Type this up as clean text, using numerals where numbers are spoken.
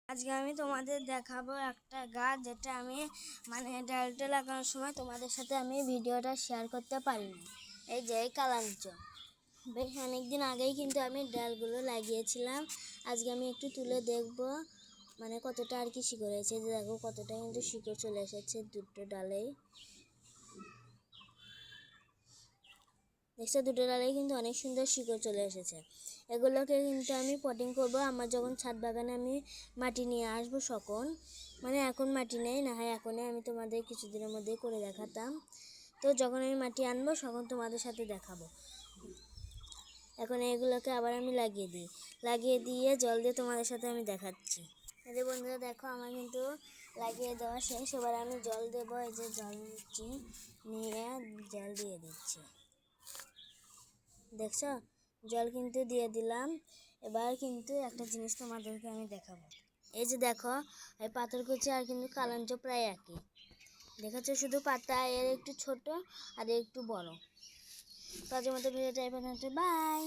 আজকে আমি তোমাদের দেখাবো একটা গাছ যেটা আমি ডালটা লাগানোর সময় তোমাদের সাথে আমি ভিডিওটা শেয়ার করতে পারিনি। এই যে কালাঞ্চ, বেশ অনেকদিন আগেই কিন্তু আমি ডালগুলো লাগিয়েছিলাম। আজকে আমি একটু তুলে দেখব কতটা আর কি শিকড় হয়েছে। যে দেখো কতটা কিন্তু শিকড় চলে এসেছে দুটো ডালেই। দেখছো দুটো ডালেই কিন্তু অনেক সুন্দর শিকড় চলে এসেছে। এগুলোকে কিন্তু আমি পটিং করব। আমার যখন ছাদ বাগানে আমি মাটি নিয়ে আসবো তখন, এখন মাটি নেই, না হয় এখনই আমি তোমাদের কিছুদিনের মধ্যেই করে দেখাতাম। তো যখন আমি মাটি আনবো তখন তোমাদের সাথে দেখাবো। এখন এগুলোকে আবার আমি লাগিয়ে দিয়ে জল দিয়ে তোমাদের সাথে আমি দেখাচ্ছি। এই বন্ধুরা দেখো আমার কিন্তু লাগিয়ে দেওয়া শেষ। এবার আমি জল দেবো। এই যে জল নিচ্ছি, নিয়ে জল দিয়ে দিচ্ছি। দেখছো জল কিন্তু দিয়ে দিলাম। এবার কিন্তু একটা জিনিস তোমাদেরকে আমি দেখাবো। এই যে দেখো এই পাথরকুচি আর কিন্তু কালাঞ্চ প্রায় একই দেখাচ্ছে, শুধু পাতা এর একটু ছোট আর একটু বড়। তো আজকের মতো ভিডিওটা এই পর্যন্ত, বাই।